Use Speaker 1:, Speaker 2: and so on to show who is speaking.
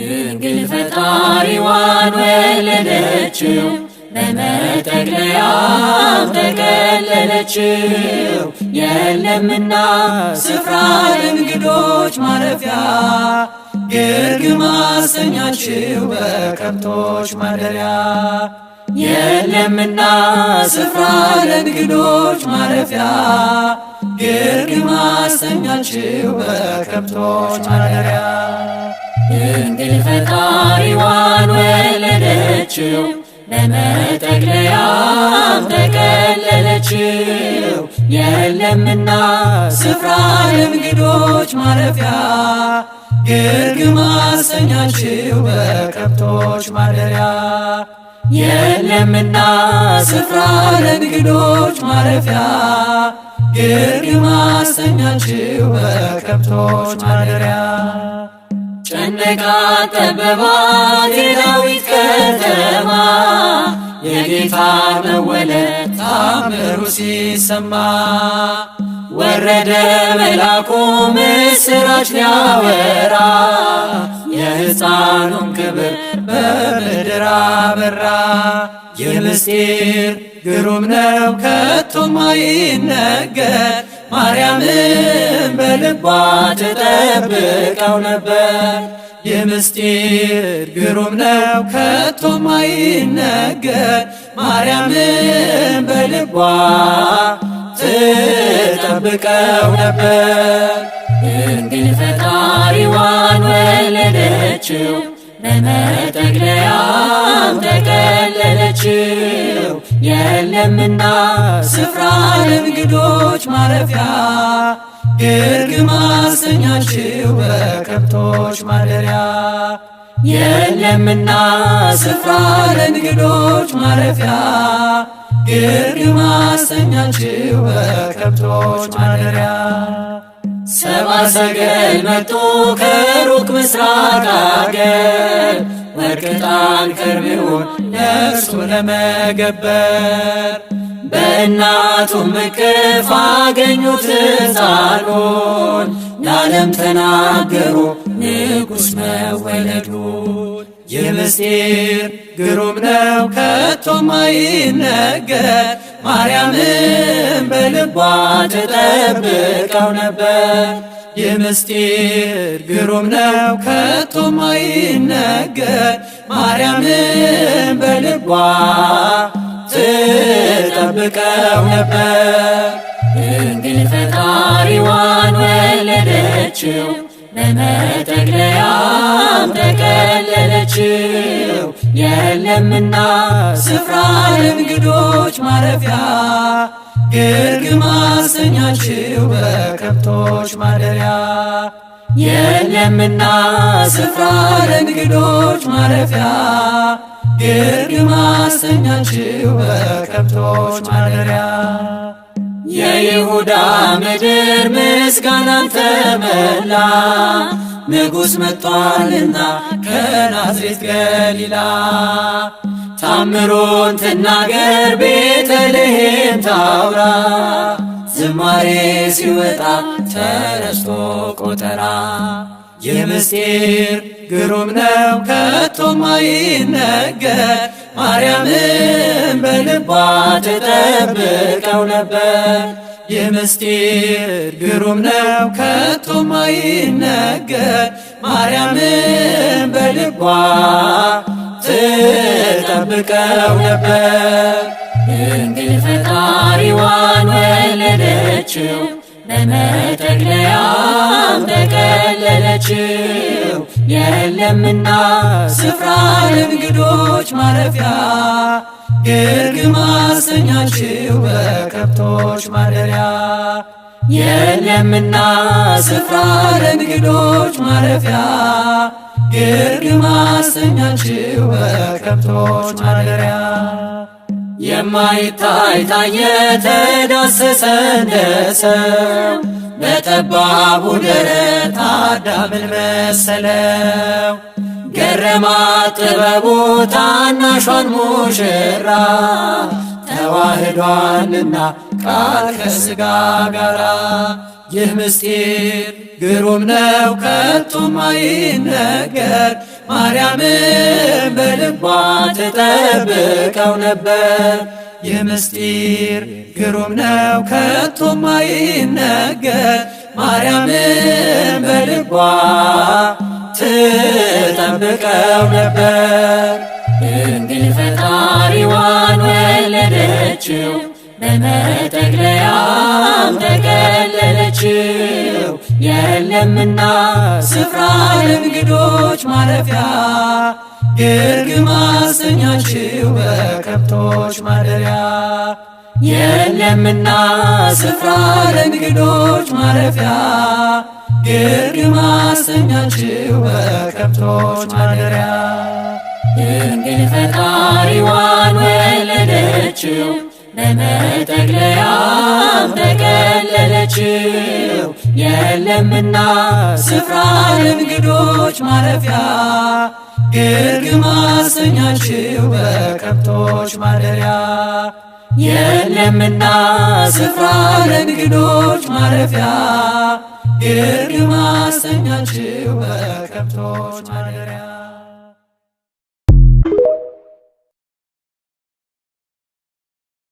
Speaker 1: ድንግል ፈጣሪዋን ወለደችው፣ በመጠቅለያም ተከለለችው። የለምና ስፍራ ለእንግዶች ማረፊያ፣ ግርግም አሰኛችው በከብቶች ማደሪያ። የለምና ስፍራ ለእንግዶች ማረፊያ፣ ግርግም አሰኛችው በከብቶች ማደሪያ። ድንግል ፈጣሪዋን ወለደችው፣ በመጠቅለያም ተከለለችው። የለምና ስፍራ ለእንግዶች ማረፊያ፣ ግርግም አሰኛችው በከብቶች ማደሪያ። የለምና ስፍራ ለእንግዶች ማረፊያ፣ ግርግም አሰኛችው በከብቶች ማደሪያ። ጨነቃት ጠበባት የዳዊት ከተማ፣ የጌታ መወለድ ታምሩ ሲሰማ። ወረደ መልአኩ ምስራች ሊያወራ፣ የሕፃኑን ክብር በምድር አበራ። ይህ ምስጢር ግሩም ነው ከቶም አይነገር፣ ማርያምን በልቧ ትጠብቀው ነበር። ይህ ምስጢር ግሩም ነው ከቶም አይነገር፣ ማርያምን በልቧ ትጠብቀው ነበር። ድንግል ፈጣሪዋን ወለደችው፣ በመጠቅለያም ተከለለችው። የለምና ስፍራ ለእንግዶች ማረፊያ፣ ግርግም አሰኛችው በከብቶች ማደሪያ። የለምና ስፍራ ለእንግዶች ማረፊያ፣ ግርግም አሰኛችው በከብቶች ማደሪያ። ሰብአ ሰገል መጡ ከሩቅ ምስራቅ አገር፣ ወርቅ ዕጣን ከርቤውን ለእርሱ ለመገበር። በእናቱም እቅፍ አገኙት ሕፃኑን፣ ለዓለም ተናገሩ ንጉሥ መወለዱን። ይህ ምስጢር ግሩም ነው ከቶም አይነገር፣ ማርያምን በልቧ ትጠብቀው ነበር። ይህ ምስጢር ግሩም ነው ከቶም አይነገር፣ ማርያምን በልቧ ትጠብቀው ነበር። ድንግል ፈጣሪዋን ወለደችው፣ በመጠቅለያም ተከለለችው። የለምና ስፍራ ለእንግዶች ማረፊያ፣ ግርግም አሰኛችው በከብቶች ማደሪያ። የለምና ስፍራ ለእንግዶች ማረፊያ፣ ግርግም አሰኛችው በከብቶች ማደሪያ። የይሁዳ ምድር ምስጋናን ተመላ፣ ንጉሥ መጥቷልና ከናዝሬት ገሊላ። ታምሩን ትናገር ቤተልሔም ታውራ፣ ዝማሬ ሲወጣ ተረስቶ ቆጠራ። ይህ ምስጢር ግሩም ነው ከቶም አይነገር፣ ማርያምን በልቧ ትጠብቀው ነበር። ይህ ምስጢር ግሩም ነው ከቶም አይነገር፣ ማርያምን በልቧ ትጠብቀው ነበር። ድንግል ፈጣሪዋን ወለደችው፣ በመጠቅለያም ተከለለችው። የለምና ስፍራ ለእንግዶች ማረፊያ፣ ግርግም አሰኛችው በከብቶች ማደሪያ። የለምና ስፍራ ለእንግዶች ማረፊያ፣ ግርግም አሰኛችው በከብቶች ማደሪያ። የማይታይ ታየ ተዳሰሰ እንደ ሰው፣ በጠባቡ ደረት አዳምን መሰለው። ገረማት ጥበቡ ታናሿን ሙሽራ፣ ተዋህዷልና ቃል ከሥጋ ጋራ። ይህ ምስጢር ግሩም ነው ከቶም አይነገር፣ ማርያምን በልቧ ትጠብቀው ነበር። ይህ ምስጢር ግሩም ነው ከቶም አይነገር፣ ማርያምን በልቧ ትጠብቀው ነበር። ድንግል ፈጣሪዋን ወለደችው፣ በመጠቅለያም ተከለለችው። የለምና ስፍራ ለእንግዶች ማረፊያ፣ ግርግም አሰኛችው በከብቶች ማደሪያ። የለምና ስፍራ ለእንግዶች ማረፊያ፣ ግርግም አሰኛችው በከብቶች ማደሪያ። ድንግል ፈጣሪዋን ወለደችው፣ በመጠቅለያም ተከለለችው። የለምና ስፍራ ለእንግዶች ማረፊያ፣ ግርግም አሰኛችው በከብቶች ማደሪያ። የለምና ስፍራ ለእንግዶች ማረፊያ፣ ግርግም አሰኛችው በከብቶች ማደሪያ።